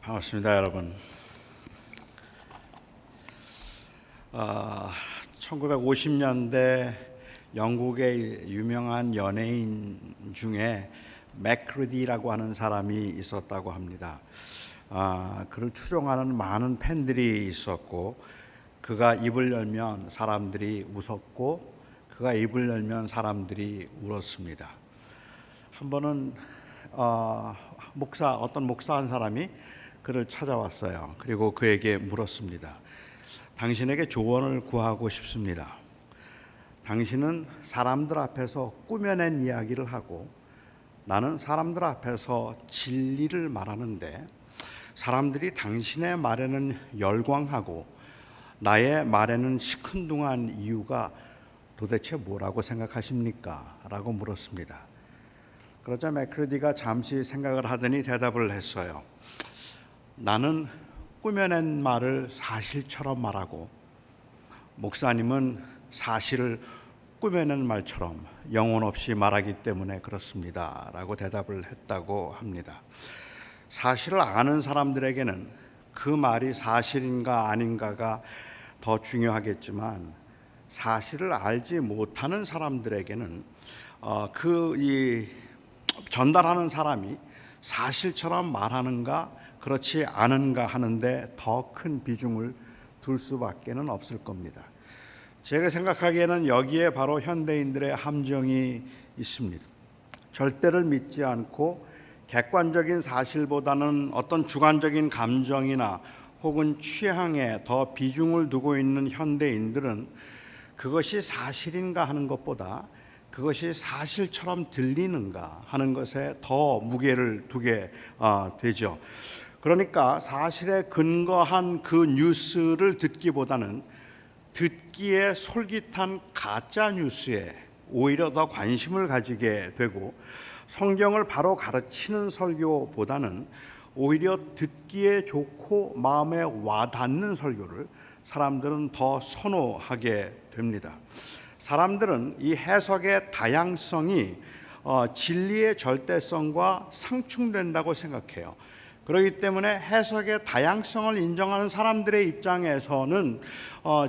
반갑습니다, 여러분. 1950년대 영국의 유명한 연예인 중에 맥크리디라고 하는 사람이 있었다고 합니다. 그를 추종하는 많은 팬들이 있었고, 그가 입을 열면 사람들이 웃었고, 그가 입을 열면 사람들이 울었습니다. 한 번은 어떤 목사 한 사람이 그를 찾아왔어요. 그리고 그에게 물었습니다. 당신에게 조언을 구하고 싶습니다. 당신은 사람들 앞에서 꾸며낸 이야기를 하고 나는 사람들 앞에서 진리를 말하는데 사람들이 당신의 말에는 열광하고 나의 말에는 시큰둥한 이유가 도대체 뭐라고 생각하십니까? 라고 물었습니다. 그러자 맥크리디가 잠시 생각을 하더니 대답을 했어요. 나는 꾸며낸 말을 사실처럼 말하고 목사님은 사실을 꾸며낸 말처럼 영혼 없이 말하기 때문에 그렇습니다. 라고 대답을 했다고 합니다. 사실을 아는 사람들에게는 그 말이 사실인가 아닌가가 더 중요하겠지만 사실을 알지 못하는 사람들에게는 전달하는 사람이 사실처럼 말하는가 그렇지 않은가 하는데 더 큰 비중을 둘 수밖에는 없을 겁니다. 제가 생각하기에는 여기에 바로 현대인들의 함정이 있습니다. 절대를 믿지 않고 객관적인 사실보다는 어떤 주관적인 감정이나 혹은 취향에 더 비중을 두고 있는 현대인들은 그것이 사실인가 하는 것보다 그것이 사실처럼 들리는가 하는 것에 더 무게를 두게 되죠. 그러니까 사실에 근거한 그 뉴스를 듣기보다는 듣기에 솔깃한 가짜 뉴스에 오히려 더 관심을 가지게 되고 성경을 바로 가르치는 설교보다는 오히려 듣기에 좋고 마음에 와닿는 설교를 사람들은 더 선호하게 됩니다. 사람들은 이 해석의 다양성이 진리의 절대성과 상충된다고 생각해요. 그렇기 때문에 해석의 다양성을 인정하는 사람들의 입장에서는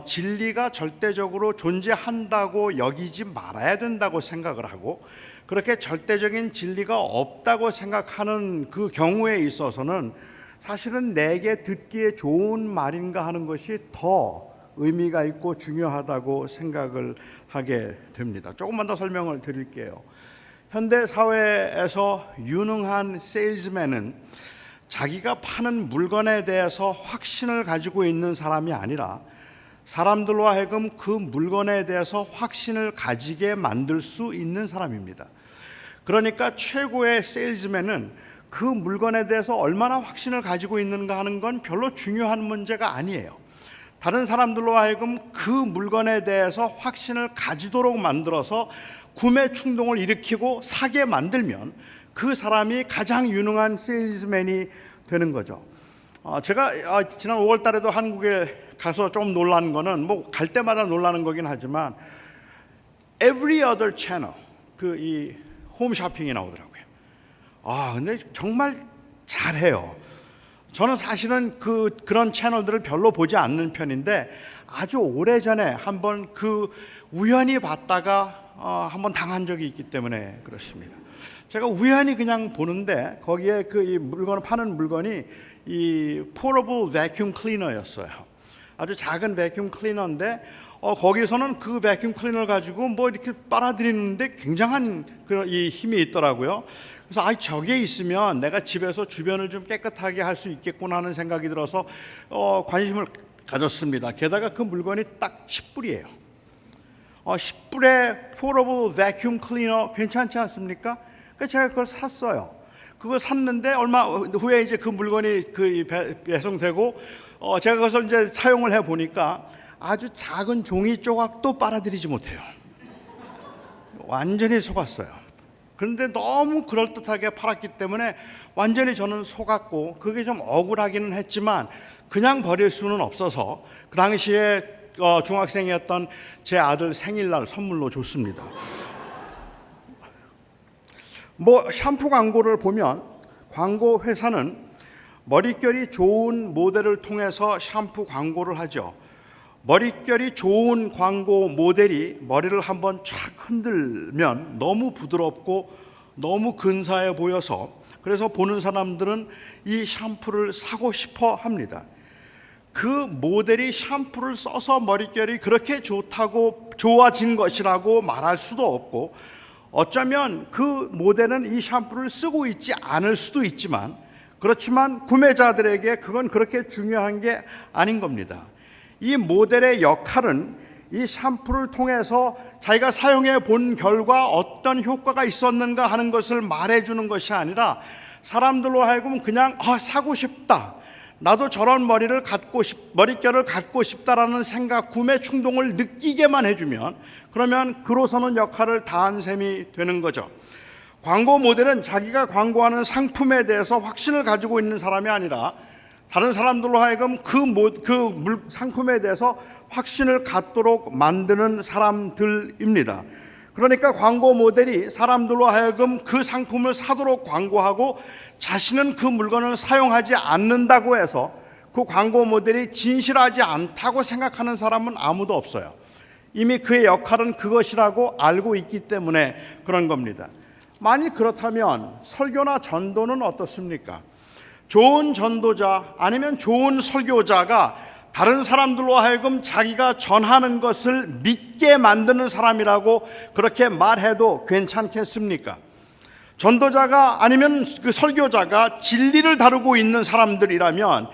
진리가 절대적으로 존재한다고 여기지 말아야 된다고 생각을 하고 그렇게 절대적인 진리가 없다고 생각하는 그 경우에 있어서는 사실은 내게 듣기에 좋은 말인가 하는 것이 더 의미가 있고 중요하다고 생각을 하게 됩니다. 조금만 더 설명을 드릴게요. 현대 사회에서 유능한 세일즈맨은 자기가 파는 물건에 대해서 확신을 가지고 있는 사람이 아니라 사람들로 하여금 그 물건에 대해서 확신을 가지게 만들 수 있는 사람입니다. 그러니까 최고의 세일즈맨은 그 물건에 대해서 얼마나 확신을 가지고 있는가 하는 건 별로 중요한 문제가 아니에요. 다른 사람들로 하여금 그 물건에 대해서 확신을 가지도록 만들어서 구매 충동을 일으키고 사게 만들면 그 사람이 가장 유능한 세일즈맨이 되는 거죠. 제가 지난 5월 달에도 한국에 가서 좀 놀라는 거는 뭐 갈 때마다 놀라는 거긴 하지만 every other channel 이 홈쇼핑이 나오더라고요. 근데 정말 잘해요. 저는 사실은 그런 채널들을 별로 보지 않는 편인데 아주 오래전에 한번 우연히 봤다가 한번 당한 적이 있기 때문에 그렇습니다. 제가 우연히 그냥 보는데 거기에 이 물건을 파는 물건이 이 포러블 베큐um 클리너였어요. 아주 작은 베큐um 클리너인데 거기서는 그 베큐um 클리너를 가지고 뭐 이렇게 빨아들이는데 굉장한 이 힘이 있더라고요. 그래서 저게 있으면 내가 집에서 주변을 좀 깨끗하게 할 수 있겠구나 하는 생각이 들어서 관심을 가졌습니다. 게다가 그 물건이 딱 10불이에요. 10불에 포러블 베큐um 클리너 괜찮지 않습니까? 그래서 제가 그걸 샀어요. 그걸 샀는데 얼마 후에 이제 그 물건이 배송되고 제가 그것을 이제 사용을 해 보니까 아주 작은 종이 조각도 빨아들이지 못해요. 완전히 속았어요. 그런데 너무 그럴듯하게 팔았기 때문에 완전히 저는 속았고 그게 좀 억울하기는 했지만 그냥 버릴 수는 없어서 그 당시에 중학생이었던 제 아들 생일날 선물로 줬습니다. 뭐 샴푸 광고를 보면 광고 회사는 머릿결이 좋은 모델을 통해서 샴푸 광고를 하죠. 머릿결이 좋은 광고 모델이 머리를 한번 촥 흔들면 너무 부드럽고 너무 근사해 보여서 그래서 보는 사람들은 이 샴푸를 사고 싶어 합니다. 그 모델이 샴푸를 써서 머릿결이 그렇게 좋다고 좋아진 것이라고 말할 수도 없고, 어쩌면 그 모델은 이 샴푸를 쓰고 있지 않을 수도 있지만, 그렇지만 구매자들에게 그건 그렇게 중요한 게 아닌 겁니다. 이 모델의 역할은 이 샴푸를 통해서 자기가 사용해 본 결과 어떤 효과가 있었는가 하는 것을 말해주는 것이 아니라 사람들로 하여금 그냥 사고 싶다, 나도 저런 머릿결을 갖고 싶다라는 생각, 구매 충동을 느끼게만 해주면 그러면 그로서는 역할을 다한 셈이 되는 거죠. 광고 모델은 자기가 광고하는 상품에 대해서 확신을 가지고 있는 사람이 아니라 다른 사람들로 하여금 그 상품에 대해서 확신을 갖도록 만드는 사람들입니다. 그러니까 광고 모델이 사람들로 하여금 그 상품을 사도록 광고하고 자신은 그 물건을 사용하지 않는다고 해서 그 광고 모델이 진실하지 않다고 생각하는 사람은 아무도 없어요. 이미 그의 역할은 그것이라고 알고 있기 때문에 그런 겁니다. 만약 그렇다면 설교나 전도는 어떻습니까? 좋은 전도자 아니면 좋은 설교자가 다른 사람들로 하여금 자기가 전하는 것을 믿게 만드는 사람이라고 그렇게 말해도 괜찮겠습니까? 전도자가 아니면 그 설교자가 진리를 다루고 있는 사람들이라면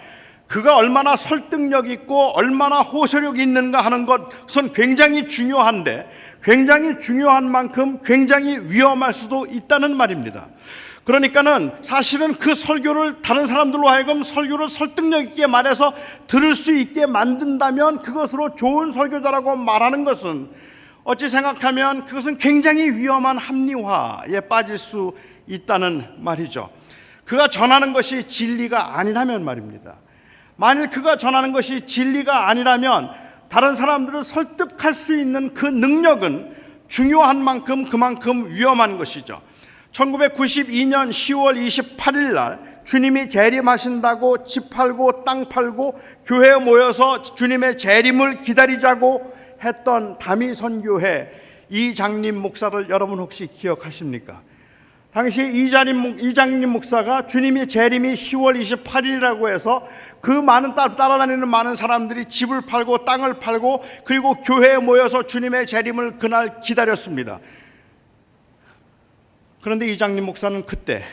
그가 얼마나 설득력 있고 얼마나 호소력 있는가 하는 것은 굉장히 중요한데, 굉장히 중요한 만큼 굉장히 위험할 수도 있다는 말입니다. 그러니까는 사실은 그 설교를 다른 사람들로 하여금 설교를 설득력 있게 말해서 들을 수 있게 만든다면 그것으로 좋은 설교자라고 말하는 것은 어찌 생각하면 그것은 굉장히 위험한 합리화에 빠질 수 있다는 말이죠. 그가 전하는 것이 진리가 아니라면 말입니다. 만일 그가 전하는 것이 진리가 아니라면 다른 사람들을 설득할 수 있는 그 능력은 중요한 만큼 그만큼 위험한 것이죠. 1992년 10월 28일 날 주님이 재림하신다고 집 팔고 땅 팔고 교회에 모여서 주님의 재림을 기다리자고 했던 다미선교회 이장림 목사를 여러분 혹시 기억하십니까? 당시 이장림 목사가 주님의 재림이 10월 28일이라고 해서 그 많은 따라다니는 많은 사람들이 집을 팔고 땅을 팔고 그리고 교회에 모여서 주님의 재림을 그날 기다렸습니다. 그런데 이장림 목사는 그때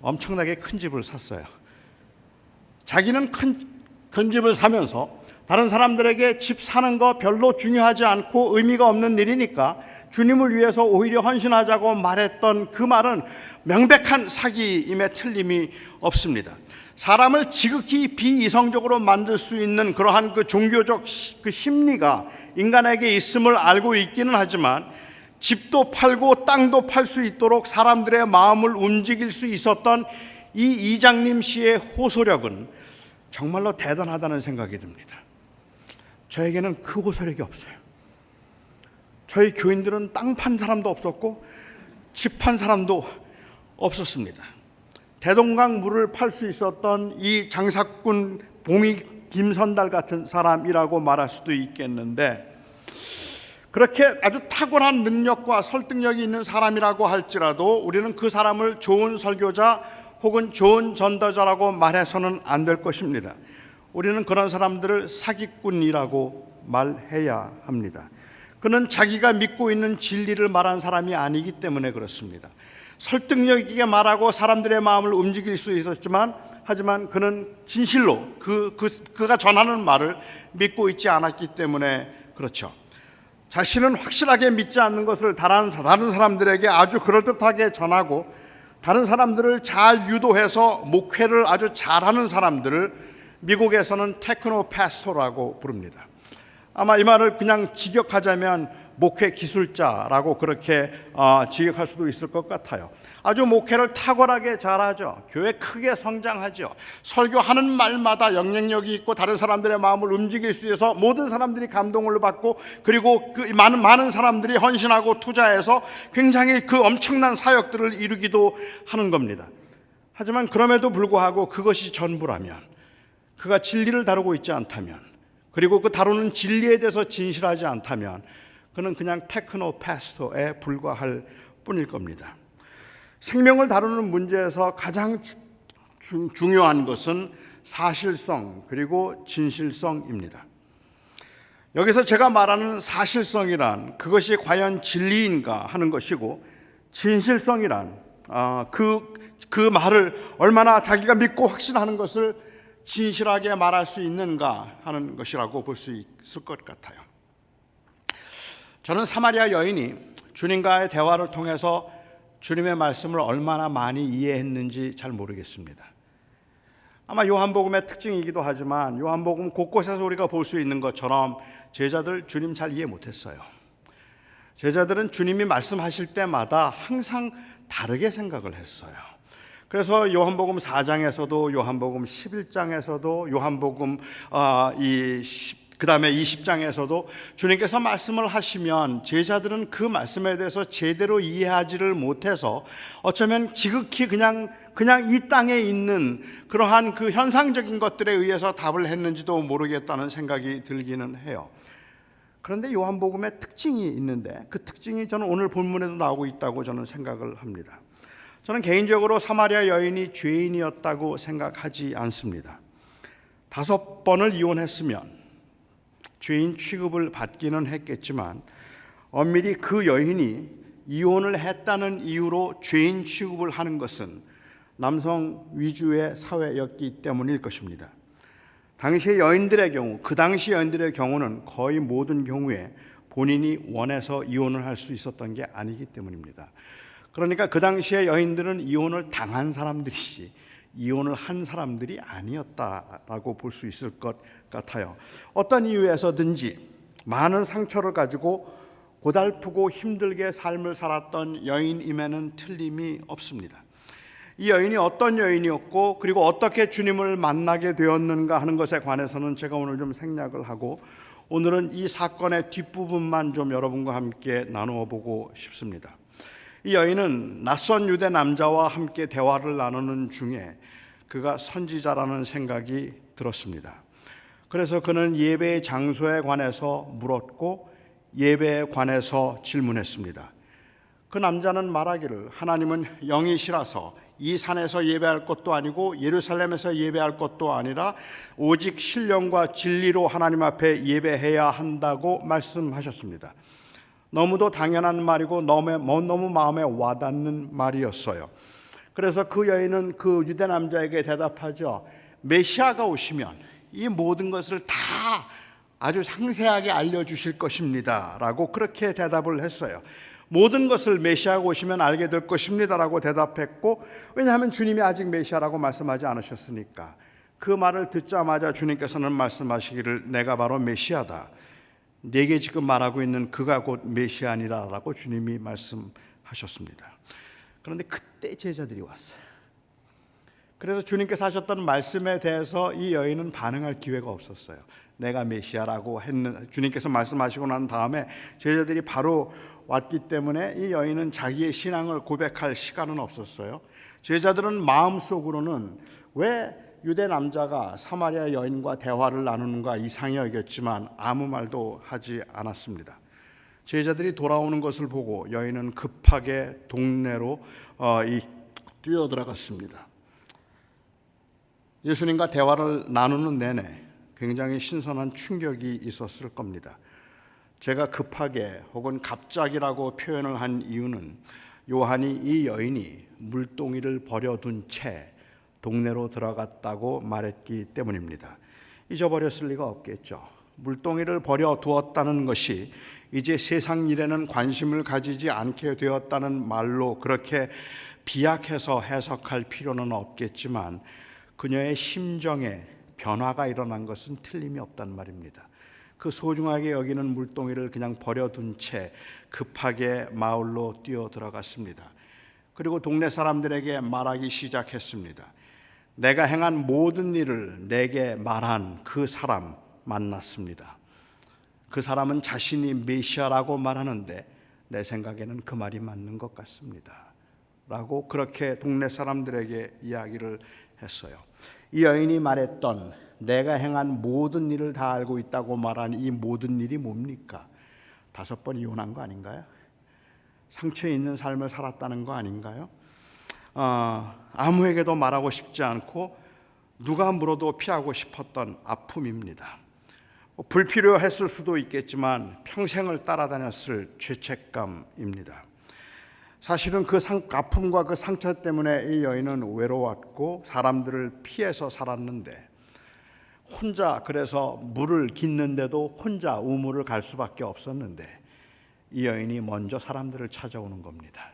엄청나게 큰 집을 샀어요. 자기는 큰 집을 사면서 다른 사람들에게 집 사는 거 별로 중요하지 않고 의미가 없는 일이니까 주님을 위해서 오히려 헌신하자고 말했던 그 말은 명백한 사기임에 틀림이 없습니다. 사람을 지극히 비이성적으로 만들 수 있는 그러한 그 종교적 그 심리가 인간에게 있음을 알고 있기는 하지만 집도 팔고 땅도 팔 수 있도록 사람들의 마음을 움직일 수 있었던 이 이장림 씨의 호소력은 정말로 대단하다는 생각이 듭니다. 저에게는 그 호소력이 없어요. 저희 교인들은 땅 판 사람도 없었고 집 판 사람도 없었습니다. 대동강 물을 팔 수 있었던 이 장사꾼 봉이 김선달 같은 사람이라고 말할 수도 있겠는데, 그렇게 아주 탁월한 능력과 설득력이 있는 사람이라고 할지라도 우리는 그 사람을 좋은 설교자 혹은 좋은 전도자라고 말해서는 안 될 것입니다. 우리는 그런 사람들을 사기꾼이라고 말해야 합니다. 그는 자기가 믿고 있는 진리를 말한 사람이 아니기 때문에 그렇습니다. 설득력 있게 말하고 사람들의 마음을 움직일 수 있었지만 하지만 그는 진실로 그가 전하는 말을 믿고 있지 않았기 때문에 그렇죠. 자신은 확실하게 믿지 않는 것을 다른 사람들에게 아주 그럴듯하게 전하고 다른 사람들을 잘 유도해서 목회를 아주 잘하는 사람들을 미국에서는 테크노 패스토라고 부릅니다. 아마 이 말을 그냥 직역하자면 목회 기술자라고 그렇게 직역할 수도 있을 것 같아요. 아주 목회를 탁월하게 잘하죠. 교회 크게 성장하죠. 설교하는 말마다 영향력이 있고 다른 사람들의 마음을 움직일 수 있어서 모든 사람들이 감동을 받고 그리고 그 많은 사람들이 헌신하고 투자해서 굉장히 그 엄청난 사역들을 이루기도 하는 겁니다. 하지만 그럼에도 불구하고 그것이 전부라면, 그가 진리를 다루고 있지 않다면, 그리고 그 다루는 진리에 대해서 진실하지 않다면 그는 그냥 테크노 패스토에 불과할 뿐일 겁니다. 생명을 다루는 문제에서 가장 중요한 것은 사실성 그리고 진실성입니다. 여기서 제가 말하는 사실성이란 그것이 과연 진리인가 하는 것이고, 진실성이란 그 말을 얼마나 자기가 믿고 확신하는 것을 진실하게 말할 수 있는가 하는 것이라고 볼 수 있을 것 같아요. 저는 사마리아 여인이 주님과의 대화를 통해서 주님의 말씀을 얼마나 많이 이해했는지 잘 모르겠습니다. 아마 요한복음의 특징이기도 하지만 요한복음 곳곳에서 우리가 볼 수 있는 것처럼 제자들 주님 잘 이해 못했어요. 제자들은 주님이 말씀하실 때마다 항상 다르게 생각을 했어요. 그래서 요한복음 4장에서도 요한복음 11장에서도 요한복음 그 다음에 20장에서도 주님께서 말씀을 하시면 제자들은 그 말씀에 대해서 제대로 이해하지를 못해서 어쩌면 지극히 그냥 이 땅에 있는 그러한 그 현상적인 것들에 의해서 답을 했는지도 모르겠다는 생각이 들기는 해요. 그런데 요한복음의 특징이 있는데 그 특징이 저는 오늘 본문에도 나오고 있다고 저는 생각을 합니다. 저는 개인적으로 사마리아 여인이 죄인이었다고 생각하지 않습니다. 5번을 이혼했으면 죄인 취급을 받기는 했겠지만 엄밀히 그 여인이 이혼을 했다는 이유로 죄인 취급을 하는 것은 남성 위주의 사회였기 때문일 것입니다. 당시의 여인들의 경우, 그 당시 여인들의 경우는 거의 모든 경우에 본인이 원해서 이혼을 할 수 있었던 게 아니기 때문입니다. 그러니까 그 당시의 여인들은 이혼을 당한 사람들이지 이혼을 한 사람들이 아니었다라고 볼 수 있을 것 같아요. 어떤 이유에서든지 많은 상처를 가지고 고달프고 힘들게 삶을 살았던 여인임에는 틀림이 없습니다. 이 여인이 어떤 여인이었고 그리고 어떻게 주님을 만나게 되었는가 하는 것에 관해서는 제가 오늘 좀 생략을 하고 오늘은 이 사건의 뒷부분만 좀 여러분과 함께 나누어 보고 싶습니다. 이 여인은 낯선 유대 남자와 함께 대화를 나누는 중에 그가 선지자라는 생각이 들었습니다. 그래서 그는 예배의 장소에 관해서 물었고 예배에 관해서 질문했습니다. 그 남자는 말하기를 하나님은 영이시라서 이 산에서 예배할 것도 아니고 예루살렘에서 예배할 것도 아니라 오직 신령과 진리로 하나님 앞에 예배해야 한다고 말씀하셨습니다. 너무도 당연한 말이고 너무 마음에 와닿는 말이었어요. 그래서 그 여인은 그 유대 남자에게 대답하죠. 메시아가 오시면 이 모든 것을 다 아주 상세하게 알려주실 것입니다 라고 그렇게 대답을 했어요. 모든 것을 메시아가 오시면 알게 될 것입니다 라고 대답했고, 왜냐하면 주님이 아직 메시아라고 말씀하지 않으셨으니까. 그 말을 듣자마자 주님께서는 말씀하시기를 내가 바로 메시아다, 네게 지금 말하고 있는 그가 곧 메시아니라 라고 주님이 말씀하셨습니다. 그런데 그때 제자들이 왔어요. 그래서 주님께서 하셨던 말씀에 대해서 이 여인은 반응할 기회가 없었어요. 내가 메시아라고 주님께서 말씀하시고 난 다음에 제자들이 바로 왔기 때문에 이 여인은 자기의 신앙을 고백할 시간은 없었어요. 제자들은 마음속으로는 왜 유대 남자가 사마리아 여인과 대화를 나누는가 이상히 여겼지만 아무 말도 하지 않았습니다. 제자들이 돌아오는 것을 보고 여인은 급하게 동네로 뛰어들어갔습니다. 예수님과 대화를 나누는 내내 굉장히 신선한 충격이 있었을 겁니다. 제가 급하게 혹은 갑자기라고 표현을 한 이유는 요한이 이 여인이 물동이를 버려둔 채 동네로 들어갔다고 말했기 때문입니다. 잊어버렸을 리가 없겠죠. 물동이를 버려두었다는 것이 이제 세상 일에는 관심을 가지지 않게 되었다는 말로 그렇게 비약해서 해석할 필요는 없겠지만 그녀의 심정에 변화가 일어난 것은 틀림이 없단 말입니다. 그 소중하게 여기는 물동이를 그냥 버려둔 채 급하게 마을로 뛰어 들어갔습니다. 그리고 동네 사람들에게 말하기 시작했습니다. 내가 행한 모든 일을 내게 말한 그 사람 만났습니다. 그 사람은 자신이 메시아라고 말하는데 내 생각에는 그 말이 맞는 것 같습니다. 라고 그렇게 동네 사람들에게 이야기를 했어요. 이 여인이 말했던 내가 행한 모든 일을 다 알고 있다고 말한 이 모든 일이 뭡니까? 5번 이혼한 거 아닌가요? 상처 있는 삶을 살았다는 거 아닌가요? 아무에게도 말하고 싶지 않고 누가 물어도 피하고 싶었던 아픔입니다. 불필요했을 수도 있겠지만 평생을 따라다녔을 죄책감입니다. 사실은 그 아픔과 그 상처 때문에 이 여인은 외로웠고 사람들을 피해서 살았는데 혼자, 그래서 물을 깃는데도 혼자 우물을 갈 수밖에 없었는데 이 여인이 먼저 사람들을 찾아오는 겁니다.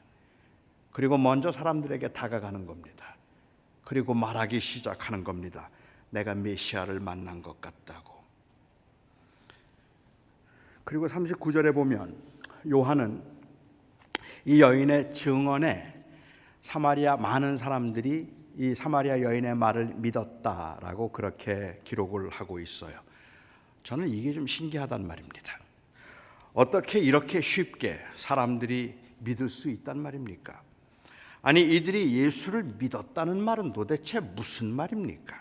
그리고 먼저 사람들에게 다가가는 겁니다. 그리고 말하기 시작하는 겁니다. 내가 메시아를 만난 것 같다고. 그리고 39절에 보면 요한은 이 여인의 증언에 사마리아 많은 사람들이 이 사마리아 여인의 말을 믿었다라고 그렇게 기록을 하고 있어요. 저는 이게 좀 신기하단 말입니다. 어떻게 이렇게 쉽게 사람들이 믿을 수 있단 말입니까? 아니, 이들이 예수를 믿었다는 말은 도대체 무슨 말입니까?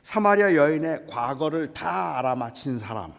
사마리아 여인의 과거를 다 알아맞힌 사람,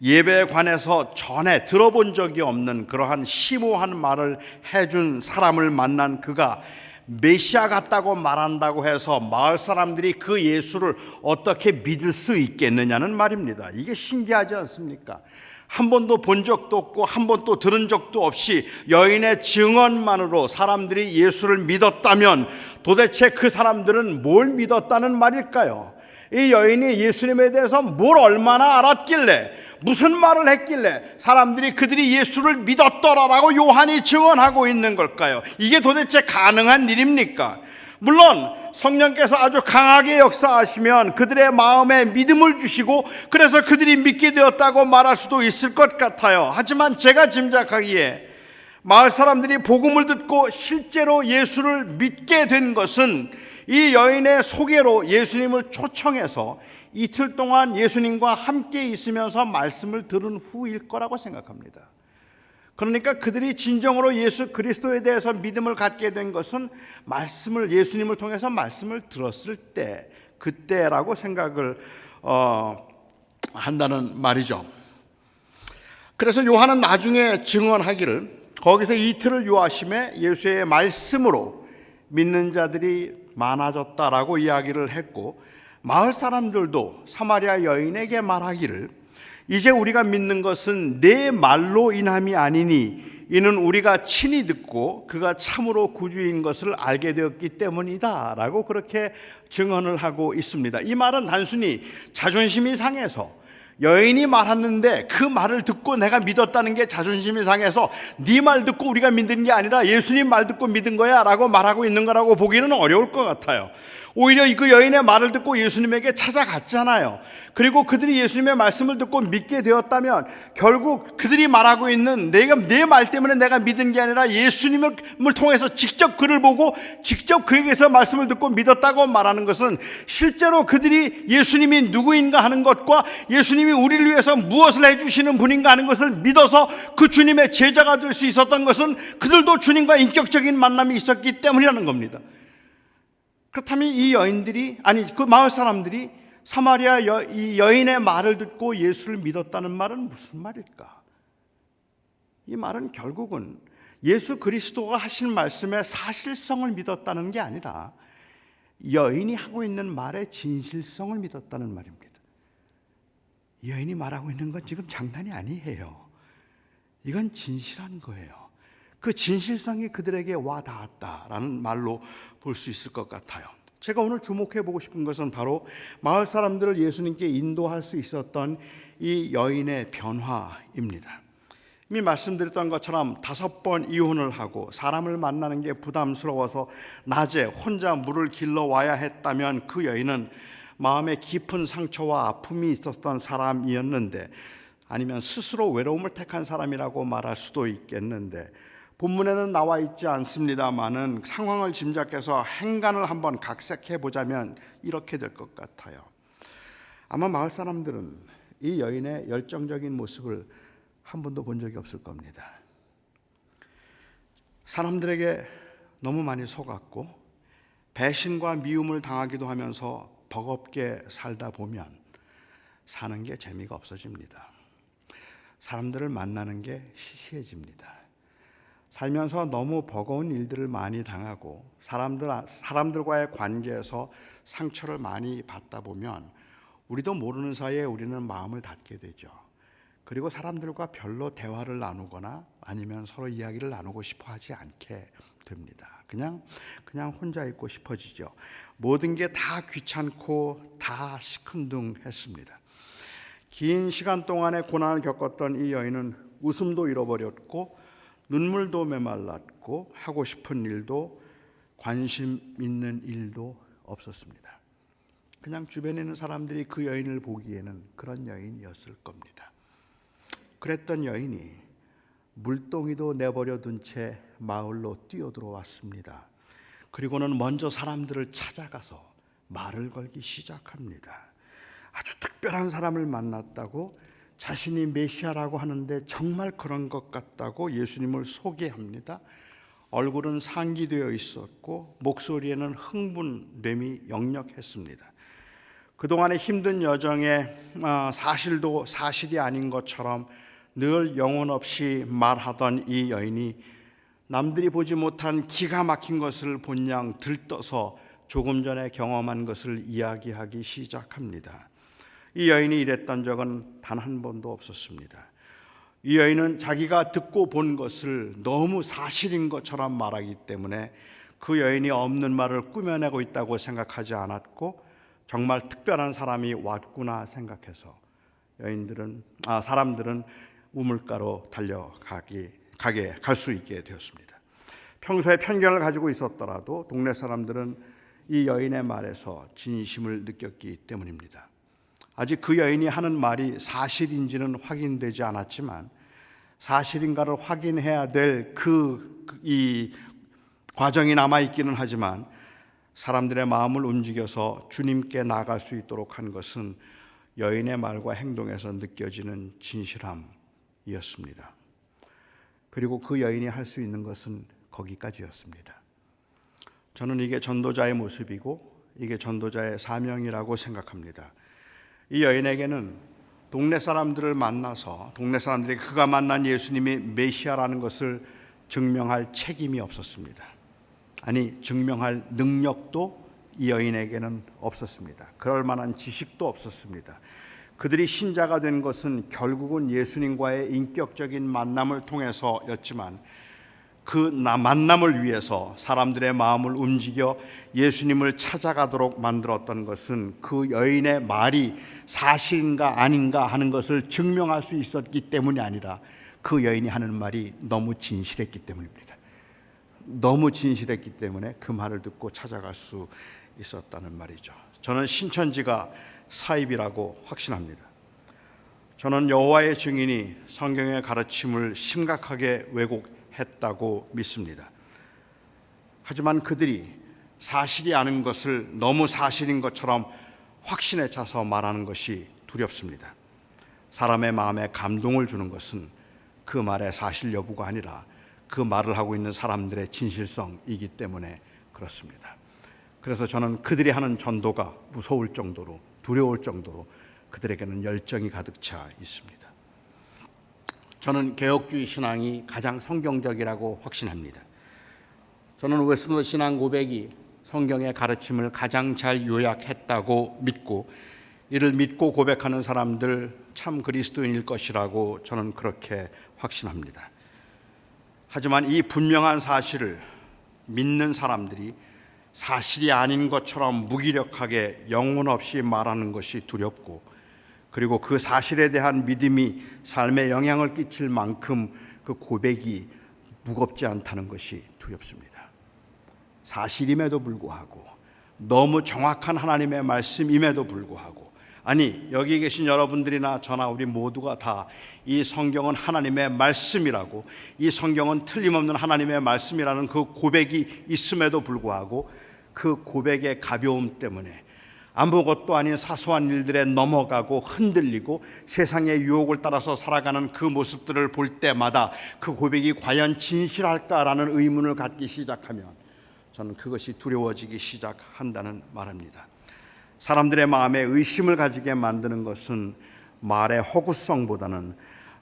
예배에 관해서 전에 들어본 적이 없는 그러한 심오한 말을 해준 사람을 만난 그가 메시아 같다고 말한다고 해서 마을 사람들이 그 예수를 어떻게 믿을 수 있겠느냐는 말입니다. 이게 신기하지 않습니까? 한 번도 본 적도 없고 한 번도 들은 적도 없이 여인의 증언만으로 사람들이 예수를 믿었다면 도대체 그 사람들은 뭘 믿었다는 말일까요? 이 여인이 예수님에 대해서 뭘 얼마나 알았길래, 무슨 말을 했길래 사람들이 그들이 예수를 믿었더라라고 요한이 증언하고 있는 걸까요? 이게 도대체 가능한 일입니까? 물론 성령께서 아주 강하게 역사하시면 그들의 마음에 믿음을 주시고 그래서 그들이 믿게 되었다고 말할 수도 있을 것 같아요. 하지만 제가 짐작하기에 마을 사람들이 복음을 듣고 실제로 예수를 믿게 된 것은 이 여인의 소개로 예수님을 초청해서 이틀 동안 예수님과 함께 있으면서 말씀을 들은 후일 거라고 생각합니다. 그러니까 그들이 진정으로 예수 그리스도에 대해서 믿음을 갖게 된 것은 말씀을, 예수님을 통해서 말씀을 들었을 때, 그때라고 생각을 한다는 말이죠. 그래서 요한은 나중에 증언하기를 거기서 이틀을 유하심에 예수의 말씀으로 믿는 자들이 많아졌다라고 이야기를 했고, 마을 사람들도 사마리아 여인에게 말하기를 이제 우리가 믿는 것은 내 말로 인함이 아니니 이는 우리가 친히 듣고 그가 참으로 구주인 것을 알게 되었기 때문이다 라고 그렇게 증언을 하고 있습니다. 이 말은 단순히 자존심이 상해서 여인이 말하는데 그 말을 듣고 내가 믿었다는 게 자존심이 상해서 네 말 듣고 우리가 믿는 게 아니라 예수님 말 듣고 믿은 거야 라고 말하고 있는 거라고 보기는 어려울 것 같아요. 오히려 그 여인의 말을 듣고 예수님에게 찾아갔잖아요. 그리고 그들이 예수님의 말씀을 듣고 믿게 되었다면 결국 그들이 말하고 있는 내가 내 말 때문에 내가 믿은 게 아니라 예수님을 통해서 직접 그를 보고 직접 그에게서 말씀을 듣고 믿었다고 말하는 것은 실제로 그들이 예수님이 누구인가 하는 것과 예수님이 우리를 위해서 무엇을 해주시는 분인가 하는 것을 믿어서 그 주님의 제자가 될 수 있었던 것은 그들도 주님과 인격적인 만남이 있었기 때문이라는 겁니다. 그렇다면 이 여인들이, 아니 그 마을 사람들이 사마리아 이 여인의 말을 듣고 예수를 믿었다는 말은 무슨 말일까? 이 말은 결국은 예수 그리스도가 하신 말씀의 사실성을 믿었다는 게 아니라 여인이 하고 있는 말의 진실성을 믿었다는 말입니다. 여인이 말하고 있는 건 지금 장난이 아니에요. 이건 진실한 거예요. 그 진실성이 그들에게 와 닿았다라는 말로 볼 수 있을 것 같아요. 제가 오늘 주목해 보고 싶은 것은 바로 마을 사람들을 예수님께 인도할 수 있었던 이 여인의 변화입니다. 이미 말씀드렸던 것처럼 5번 이혼을 하고 사람을 만나는 게 부담스러워서 낮에 혼자 물을 길러 와야 했다면 그 여인은 마음에 깊은 상처와 아픔이 있었던 사람이었는데, 아니면 스스로 외로움을 택한 사람이라고 말할 수도 있겠는데, 본문에는 나와 있지 않습니다만은 상황을 짐작해서 행간을 한번 각색해 보자면 이렇게 될 것 같아요. 아마 마을 사람들은 이 여인의 열정적인 모습을 한 번도 본 적이 없을 겁니다. 사람들에게 너무 많이 속았고 배신과 미움을 당하기도 하면서 버겁게 살다 보면 사는 게 재미가 없어집니다. 사람들을 만나는 게 시시해집니다. 살면서 너무 버거운 일들을 많이 당하고 사람들과의 관계에서 상처를 많이 받다 보면 우리도 모르는 사이에 우리는 마음을 닫게 되죠. 그리고 사람들과 별로 대화를 나누거나 아니면 서로 이야기를 나누고 싶어 하지 않게 됩니다. 그냥 혼자 있고 싶어지죠. 모든 게 다 귀찮고 다 시큰둥했습니다. 긴 시간 동안의 고난을 겪었던 이 여인은 웃음도 잃어버렸고 눈물도 메말랐고 하고 싶은 일도 관심 있는 일도 없었습니다. 그냥 주변에 있는 사람들이 그 여인을 보기에는 그런 여인이었을 겁니다. 그랬던 여인이 물동이도 내버려 둔 채 마을로 뛰어들어왔습니다. 그리고는 먼저 사람들을 찾아가서 말을 걸기 시작합니다. 아주 특별한 사람을 만났다고, 자신이 메시아라고 하는데 정말 그런 것 같다고 예수님을 소개합니다. 얼굴은 상기되어 있었고 목소리에는 흥분됨이 역력했습니다. 그동안의 힘든 여정에 사실도 사실이 아닌 것처럼 늘 영혼 없이 말하던 이 여인이 남들이 보지 못한 기가 막힌 것을 본양 들떠서 조금 전에 경험한 것을 이야기하기 시작합니다. 이 여인이 이랬던 적은 단 한 번도 없었습니다. 이 여인은 자기가 듣고 본 것을 너무 사실인 것처럼 말하기 때문에 그 여인이 없는 말을 꾸며내고 있다고 생각하지 않았고 정말 특별한 사람이 왔구나 생각해서 사람들은 우물가로 갈 수 있게 되었습니다. 평소에 편견을 가지고 있었더라도 동네 사람들은 이 여인의 말에서 진심을 느꼈기 때문입니다. 아직 그 여인이 하는 말이 사실인지는 확인되지 않았지만 사실인가를 확인해야 될 이 과정이 남아있기는 하지만 사람들의 마음을 움직여서 주님께 나아갈 수 있도록 한 것은 여인의 말과 행동에서 느껴지는 진실함이었습니다. 그리고 그 여인이 할 수 있는 것은 거기까지였습니다. 저는 이게 전도자의 모습이고 이게 전도자의 사명이라고 생각합니다. 이 여인에게는 동네 사람들을 만나서 동네 사람들이 그가 만난 예수님이 메시아라는 것을 증명할 책임이 없었습니다. 아니, 증명할 능력도 이 여인에게는 없었습니다. 그럴 만한 지식도 없었습니다. 그들이 신자가 된 것은 결국은 예수님과의 인격적인 만남을 통해서였지만 그 만남을 위해서 사람들의 마음을 움직여 예수님을 찾아가도록 만들었던 것은 그 여인의 말이 사실인가 아닌가 하는 것을 증명할 수 있었기 때문이 아니라 그 여인이 하는 말이 너무 진실했기 때문입니다. 너무 진실했기 때문에 그 말을 듣고 찾아갈 수 있었다는 말이죠. 저는 신천지가 사입이라고 확신합니다. 저는 여호와의 증인이 성경의 가르침을 심각하게 왜곡했다고 믿습니다. 하지만 그들이 사실이 아닌 것을 너무 사실인 것처럼 확신에 차서 말하는 것이 두렵습니다. 사람의 마음에 감동을 주는 것은 그 말의 사실 여부가 아니라 그 말을 하고 있는 사람들의 진실성이기 때문에 그렇습니다. 그래서 저는 그들이 하는 전도가 무서울 정도로, 두려울 정도로 그들에게는 열정이 가득 차 있습니다. 저는 개혁주의 신앙이 가장 성경적이라고 확신합니다. 저는 웨스트민스터 신앙 고백이 성경의 가르침을 가장 잘 요약했다고 믿고 이를 믿고 고백하는 사람들 참 그리스도인일 것이라고 저는 그렇게 확신합니다. 하지만 이 분명한 사실을 믿는 사람들이 사실이 아닌 것처럼 무기력하게 영혼 없이 말하는 것이 두렵고, 그리고 그 사실에 대한 믿음이 삶에 영향을 끼칠 만큼 그 고백이 무겁지 않다는 것이 두렵습니다. 사실임에도 불구하고, 너무 정확한 하나님의 말씀임에도 불구하고, 아니, 여기 계신 여러분들이나 저나 우리 모두가 다 이 성경은 하나님의 말씀이라고, 이 성경은 틀림없는 하나님의 말씀이라는 그 고백이 있음에도 불구하고 그 고백의 가벼움 때문에 아무것도 아닌 사소한 일들에 넘어가고 흔들리고 세상의 유혹을 따라서 살아가는 그 모습들을 볼 때마다 그 고백이 과연 진실할까라는 의문을 갖기 시작하면 저는 그것이 두려워지기 시작한다는 말입니다. 사람들의 마음에 의심을 가지게 만드는 것은 말의 허구성보다는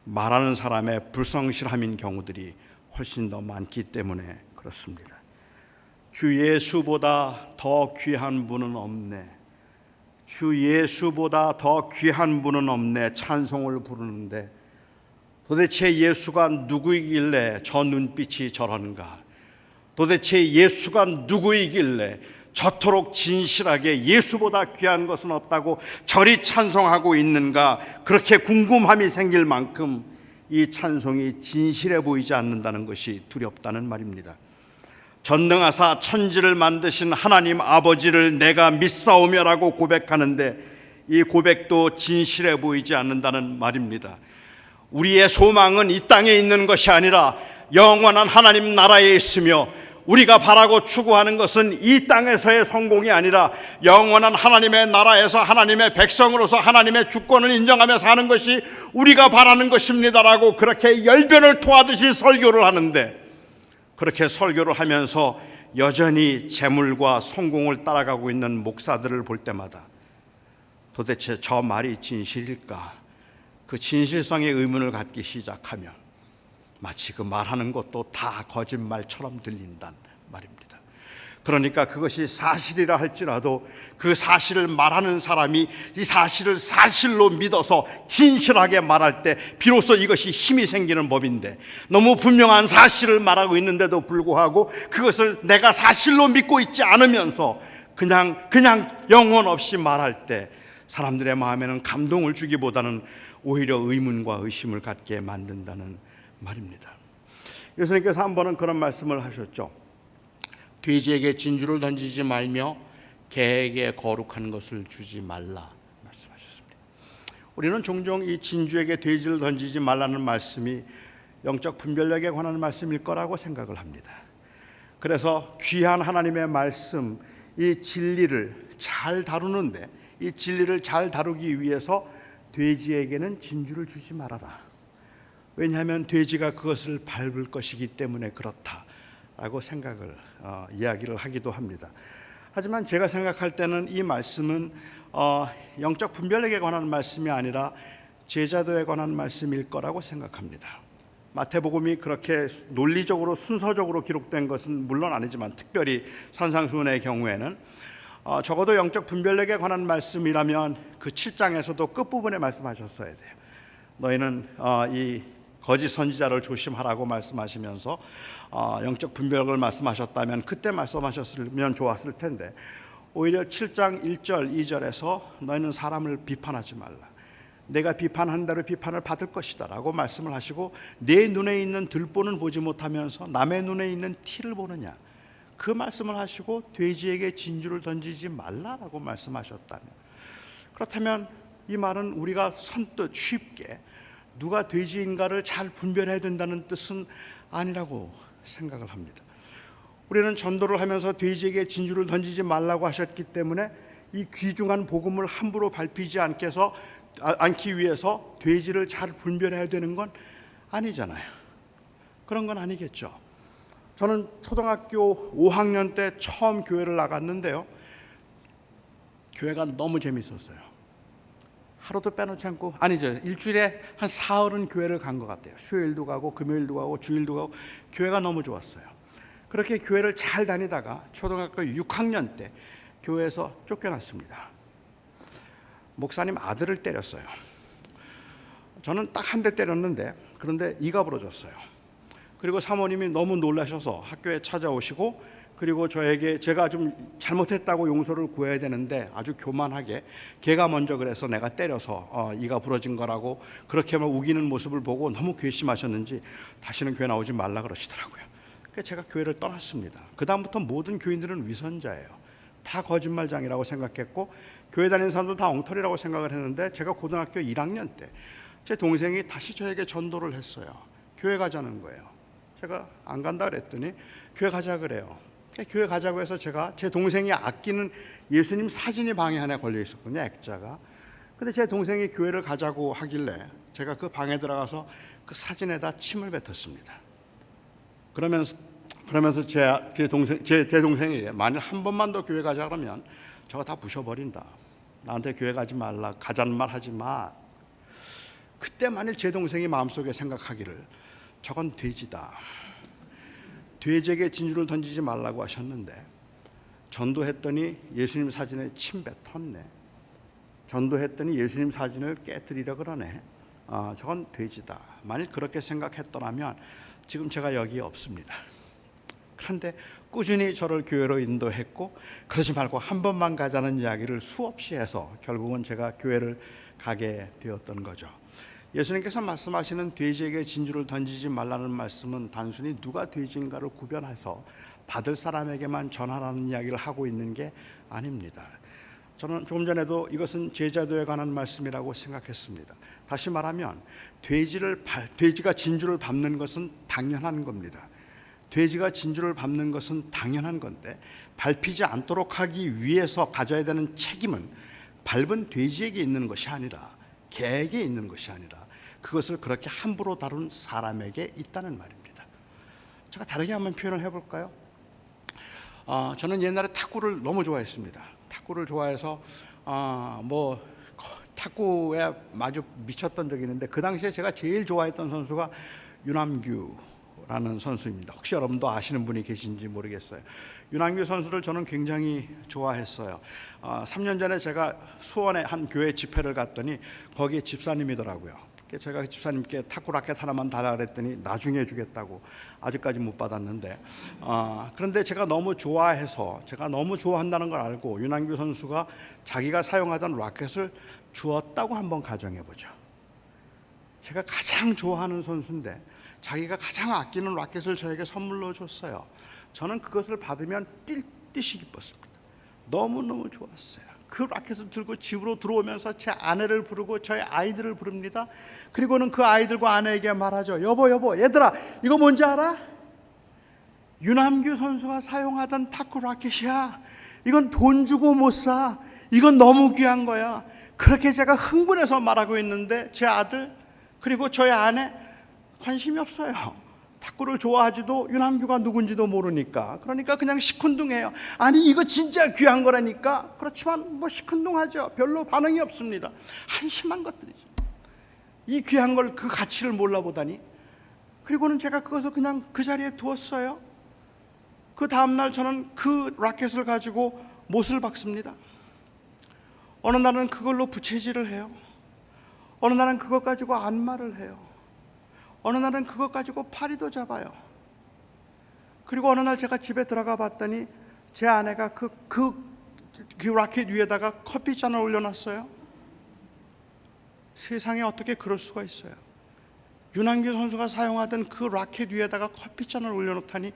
말하는 사람의 불성실함인 경우들이 훨씬 더 많기 때문에 그렇습니다. 주 예수보다 더 귀한 분은 없네. 주 예수보다 더 귀한 분은 없네. 찬송을 부르는데 도대체 예수가 누구이길래 저 눈빛이 저런가? 도대체 예수가 누구이길래 저토록 진실하게 예수보다 귀한 것은 없다고 저리 찬송하고 있는가? 그렇게 궁금함이 생길 만큼 이 찬송이 진실해 보이지 않는다는 것이 두렵다는 말입니다. 전능하사 천지를 만드신 하나님 아버지를 내가 믿사오며라고 고백하는데 이 고백도 진실해 보이지 않는다는 말입니다. 우리의 소망은 이 땅에 있는 것이 아니라 영원한 하나님 나라에 있으며 우리가 바라고 추구하는 것은 이 땅에서의 성공이 아니라 영원한 하나님의 나라에서 하나님의 백성으로서 하나님의 주권을 인정하며 사는 것이 우리가 바라는 것입니다라고 그렇게 열변을 토하듯이 설교를 하는데, 그렇게 설교를 하면서 여전히 재물과 성공을 따라가고 있는 목사들을 볼 때마다 도대체 저 말이 진실일까? 그 진실성에 의문을 갖기 시작하면 마치 그 말하는 것도 다 거짓말처럼 들린단 말입니다. 그러니까 그것이 사실이라 할지라도 그 사실을 말하는 사람이 이 사실을 사실로 믿어서 진실하게 말할 때 비로소 이것이 힘이 생기는 법인데, 너무 분명한 사실을 말하고 있는데도 불구하고 그것을 내가 사실로 믿고 있지 않으면서 그냥 영혼 없이 말할 때 사람들의 마음에는 감동을 주기보다는 오히려 의문과 의심을 갖게 만든다는 말입니다. 예수님께서 한 번은 그런 말씀을 하셨죠. 돼지에게 진주를 던지지 말며 개에게 거룩한 것을 주지 말라 말씀하셨습니다. 우리는 종종 이 진주에게 돼지를 던지지 말라는 말씀이 영적 분별력에 관한 말씀일 거라고 생각을 합니다. 그래서 귀한 하나님의 말씀, 이 진리를 잘 다루는데, 이 진리를 잘 다루기 위해서 돼지에게는 진주를 주지 말아라. 왜냐하면 돼지가 그것을 밟을 것이기 때문에 그렇다라고 생각을 이야기를 하기도 합니다. 하지만 제가 생각할 때는 이 말씀은 영적 분별력에 관한 말씀이 아니라 제자도에 관한 말씀일 거라고 생각합니다. 마태복음이 그렇게 논리적으로 순서적으로 기록된 것은 물론 아니지만, 특별히 산상수훈의 경우에는 적어도 영적 분별력에 관한 말씀이라면 그 7장에서도 끝부분에 말씀하셨어야 돼요. 너희는 이 거짓 선지자를 조심하라고 말씀하시면서 영적 분별력을 말씀하셨다면 그때 말씀하셨으면 좋았을 텐데, 오히려 7장 1절 2절에서 너희는 사람을 비판하지 말라, 내가 비판한 대로 비판을 받을 것이다 라고 말씀을 하시고, 내 눈에 있는 들보는 보지 못하면서 남의 눈에 있는 티를 보느냐, 그 말씀을 하시고 돼지에게 진주를 던지지 말라라고 말씀하셨다면, 그렇다면 이 말은 우리가 선뜻 쉽게 누가 돼지인가를 잘 분별해야 된다는 뜻은 아니라고 생각을 합니다. 우리는 전도를 하면서 돼지에게 진주를 던지지 말라고 하셨기 때문에 이 귀중한 복음을 함부로 밟히지 않기 위해서 돼지를 잘 분별해야 되는 건 아니잖아요. 그런 건 아니겠죠. 저는 초등학교 5학년 때 처음 교회를 나갔는데요, 교회가 너무 재밌었어요. 하루도 빼놓지 않고, 아니죠, 일주일에 한 사흘은 교회를 간 것 같아요. 수요일도 가고 금요일도 가고 주일도 가고 교회가 너무 좋았어요. 그렇게 교회를 잘 다니다가 초등학교 6학년 때 교회에서 쫓겨났습니다. 목사님 아들을 때렸어요. 저는 딱 한 대 때렸는데, 그런데 이가 부러졌어요. 그리고 사모님이 너무 놀라셔서 학교에 찾아오시고, 그리고 저에게 제가 좀 잘못했다고 용서를 구해야 되는데 아주 교만하게 걔가 먼저 그래서 내가 때려서 이가 부러진 거라고 그렇게만 우기는 모습을 보고 너무 괘씸하셨는지 다시는 교회 나오지 말라 그러시더라고요. 그래서 제가 교회를 떠났습니다. 그 다음부터 모든 교인들은 위선자예요. 다 거짓말장이라고 생각했고 교회 다니는 사람도 다 엉터리라고 생각을 했는데, 제가 고등학교 1학년 때 제 동생이 다시 저에게 전도를 했어요. 교회 가자는 거예요. 제가 안 간다 그랬더니 교회 가자 그래요. 교회 가자고 해서 제가, 제 동생이 아끼는 예수님 사진이 방에 하나 걸려 있었거든요, 액자가. 근데 제 동생이 교회를 가자고 하길래 제가 그 방에 들어가서 그 사진에다 침을 뱉었습니다. 그러면서 그러면서 제 동생에게 만일 한 번만 더 교회 가자 그러면 저거 다 부셔버린다. 나한테 교회 가지 말라, 가자는 말 하지 마. 그때 만일 제 동생이 마음속에 생각하기를 저건 돼지다, 돼지에게 진주를 던지지 말라고 하셨는데 전도했더니 예수님 사진에 침 뱉었네, 전도했더니 예수님 사진을 깨뜨리려 그러네, 저건 돼지다. 만일 그렇게 생각했더라면 지금 제가 여기에 없습니다. 그런데 꾸준히 저를 교회로 인도했고 그러지 말고 한 번만 가자는 이야기를 수없이 해서 결국은 제가 교회를 가게 되었던 거죠. 예수님께서 말씀하시는 돼지에게 진주를 던지지 말라는 말씀은 단순히 누가 돼지인가를 구별해서 받을 사람에게만 전하라는 이야기를 하고 있는 게 아닙니다. 저는 조금 전에도 이것은 제자도에 관한 말씀이라고 생각했습니다. 다시 말하면 돼지가 진주를 밟는 것은 당연한 겁니다. 돼지가 진주를 밟는 것은 당연한 건데 밟히지 않도록 하기 위해서 가져야 되는 책임은 밟은 돼지에게 있는 것이 아니라, 개에게 있는 것이 아니라 그것을 그렇게 함부로 다룬 사람에게 있다는 말입니다. 제가 다르게 한번 표현을 해볼까요? 저는 옛날에 탁구를 너무 좋아했습니다. 탁구를 좋아해서 탁구에 아주 미쳤던 적이 있는데 그 당시에 제가 제일 좋아했던 선수가 유남규라는 선수입니다. 혹시 여러분도 아시는 분이 계신지 모르겠어요. 유남규 선수를 저는 굉장히 좋아했어요. 3년 전에 제가 수원의 한 교회 집회를 갔더니 거기에 집사님이더라고요. 제가 집사님께 탁구 라켓 하나만 달라 그랬더니 나중에 주겠다고, 아직까지 못 받았는데, 그런데 제가 너무 좋아해서, 제가 너무 좋아한다는 걸 알고 유남규 선수가 자기가 사용하던 라켓을 주었다고 한번 가정해보죠. 제가 가장 좋아하는 선수인데 자기가 가장 아끼는 라켓을 저에게 선물로 줬어요. 저는 그것을 받으면 뛸 듯이 기뻤습니다. 너무너무 좋았어요. 그 라켓을 들고 집으로 들어오면서 제 아내를 부르고 저희 아이들을 부릅니다. 그리고는 그 아이들과 아내에게 말하죠. 여보 얘들아, 이거 뭔지 알아? 유남규 선수가 사용하던 탁구 라켓이야. 이건 돈 주고 못 사. 이건 너무 귀한 거야. 그렇게 제가 흥분해서 말하고 있는데 제 아들 그리고 저희 아내 관심이 없어요. 탁구를 좋아하지도 유남규가 누군지도 모르니까. 그러니까 그냥 시큰둥해요. 아니 이거 진짜 귀한 거라니까. 그렇지만 시큰둥하죠. 별로 반응이 없습니다. 한심한 것들이죠. 이 귀한 걸, 그 가치를 몰라보다니. 그리고는 제가 그것을 그냥 그 자리에 두었어요. 그 다음날 저는 그 라켓을 가지고 못을 박습니다. 어느 날은 그걸로 부채질을 해요. 어느 날은 그것 가지고 안마를 해요. 어느 날은 그것 가지고 파리도 잡아요. 그리고 어느 날 제가 집에 들어가 봤더니 제 아내가 그 라켓 위에다가 커피잔을 올려놨어요. 세상에 어떻게 그럴 수가 있어요? 유남규 선수가 사용하던 그 라켓 위에다가 커피잔을 올려놓다니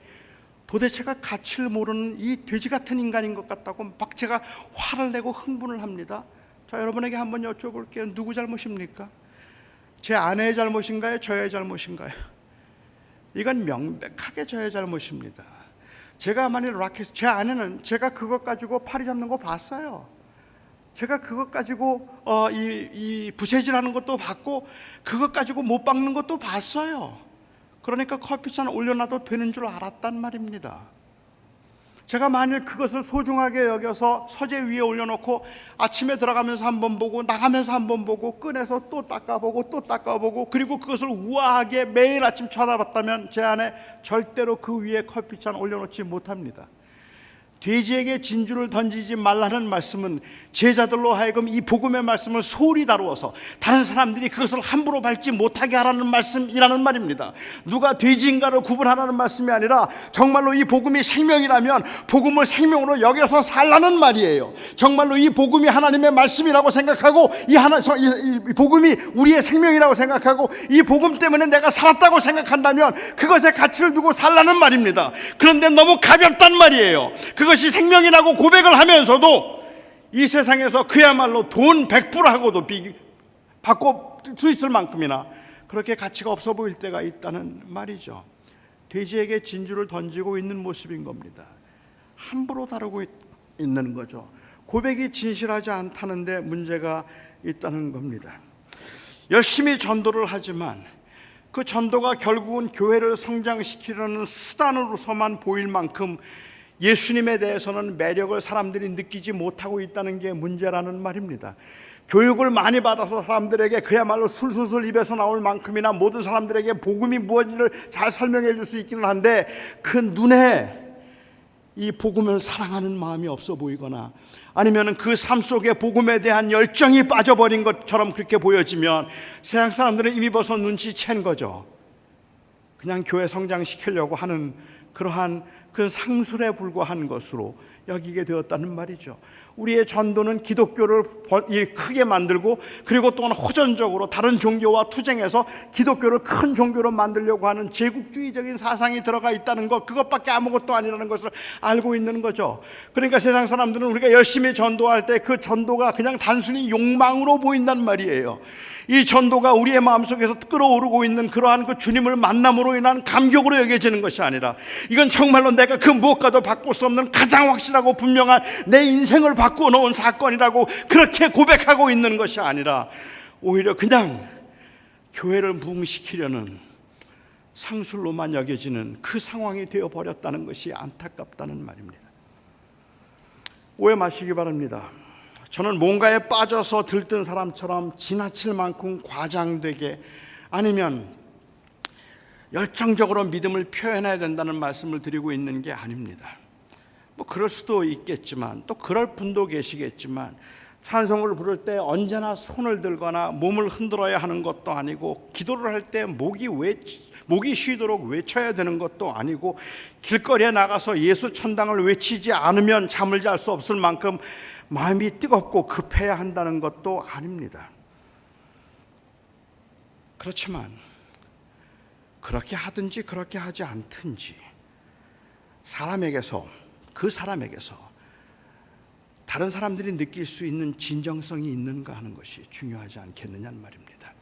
도대체가 가치를 모르는 이 돼지 같은 인간인 것 같다고 막 제가 화를 내고 흥분을 합니다. 자, 여러분에게 한번 여쭤볼게요. 누구 잘못입니까? 제 아내의 잘못인가요? 저의 잘못인가요? 이건 명백하게 저의 잘못입니다. 제가 만일 제 아내는 제가 그것 가지고 파리 잡는 거 봤어요. 제가 그것 가지고 이 부채질하는 것도 봤고 그것 가지고 못 박는 것도 봤어요. 그러니까 커피잔 올려놔도 되는 줄 알았단 말입니다. 제가 만일 그것을 소중하게 여겨서 서재 위에 올려놓고 아침에 들어가면서 한번 보고 나가면서 한번 보고 꺼내서 또 닦아보고 또 닦아보고 그리고 그것을 우아하게 매일 아침 쳐다봤다면 제 아내 절대로 그 위에 커피잔 올려놓지 못합니다. 돼지에게 진주를 던지지 말라는 말씀은 제자들로 하여금 이 복음의 말씀을 소홀히 다루어서 다른 사람들이 그것을 함부로 밟지 못하게 하라는 말씀이라는 말입니다. 누가 돼지인가를 구분하라는 말씀이 아니라 정말로 이 복음이 생명이라면 복음을 생명으로 여겨서 살라는 말이에요. 정말로 이 복음이 하나님의 말씀이라고 생각하고 이 복음이 우리의 생명이라고 생각하고 이 복음 때문에 내가 살았다고 생각한다면 그것에 가치를 두고 살라는 말입니다. 그런데 너무 가볍단 말이에요. 그것이 생명이라고 고백을 하면서도 이 세상에서 그야말로 돈 100%하고도 바꿔 수 있을 만큼이나 그렇게 가치가 없어 보일 때가 있다는 말이죠. 돼지에게 진주를 던지고 있는 모습인 겁니다. 함부로 다루고 있는 거죠. 고백이 진실하지 않다는데 문제가 있다는 겁니다. 열심히 전도를 하지만 그 전도가 결국은 교회를 성장시키려는 수단으로서만 보일 만큼 예수님에 대해서는 매력을 사람들이 느끼지 못하고 있다는 게 문제라는 말입니다. 교육을 많이 받아서 사람들에게 그야말로 술술술 입에서 나올 만큼이나 모든 사람들에게 복음이 무엇인지를 잘 설명해 줄 수 있기는 한데 그 눈에 이 복음을 사랑하는 마음이 없어 보이거나 아니면 그 삶 속에 복음에 대한 열정이 빠져버린 것처럼 그렇게 보여지면 세상 사람들은 이미 벌써 눈치챈 거죠. 그냥 교회 성장시키려고 하는 그러한 그 상술에 불과한 것으로 여기게 되었다는 말이죠. 우리의 전도는 기독교를 크게 만들고 그리고 또한 호전적으로 다른 종교와 투쟁해서 기독교를 큰 종교로 만들려고 하는 제국주의적인 사상이 들어가 있다는 것, 그것밖에 아무것도 아니라는 것을 알고 있는 거죠. 그러니까 세상 사람들은 우리가 열심히 전도할 때 그 전도가 그냥 단순히 욕망으로 보인단 말이에요. 이 전도가 우리의 마음속에서 끓어오르고 있는 그러한 그 주님을 만남으로 인한 감격으로 여겨지는 것이 아니라 이건 정말로 내가 그 무엇과도 바꿀 수 없는 가장 확실하고 분명한 내 인생을 바꾸어 놓은 사건이라고 그렇게 고백하고 있는 것이 아니라 오히려 그냥 교회를 부흥시키려는 상술로만 여겨지는 그 상황이 되어버렸다는 것이 안타깝다는 말입니다. 오해 마시기 바랍니다. 저는 뭔가에 빠져서 들뜬 사람처럼 지나칠 만큼 과장되게 아니면 열정적으로 믿음을 표현해야 된다는 말씀을 드리고 있는 게 아닙니다. 뭐 그럴 수도 있겠지만 또 그럴 분도 계시겠지만 찬송을 부를 때 언제나 손을 들거나 몸을 흔들어야 하는 것도 아니고 기도를 할 때 목이 쉬도록 외쳐야 되는 것도 아니고 길거리에 나가서 예수 천당을 외치지 않으면 잠을 잘 수 없을 만큼 마음이 뜨겁고 급해야 한다는 것도 아닙니다. 그렇지만 그렇게 하든지 그렇게 하지 않든지 그 사람에게서 다른 사람들이 느낄 수 있는 진정성이 있는가 하는 것이 중요하지 않겠느냐는 말입니다.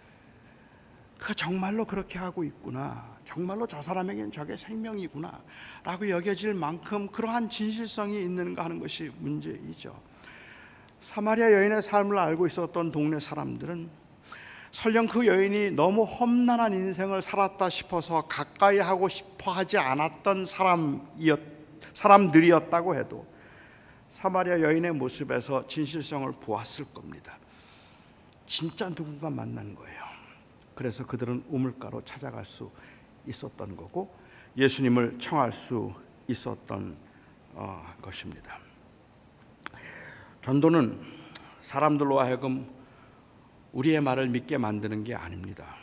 그가 정말로 그렇게 하고 있구나, 정말로 저 사람에겐 저게 생명이구나 라고 여겨질 만큼 그러한 진실성이 있는가 하는 것이 문제이죠. 사마리아 여인의 삶을 알고 있었던 동네 사람들은 설령 그 여인이 너무 험난한 인생을 살았다 싶어서 가까이 하고 싶어 하지 않았던 사람들이었다고 해도 사마리아 여인의 모습에서 진실성을 보았을 겁니다. 진짜 누군가 만난 거예요. 그래서 그들은 우물가로 찾아갈 수 있었던 거고 예수님을 청할 수 있었던 것입니다. 전도는 사람들로 하여금 우리의 말을 믿게 만드는 게 아닙니다.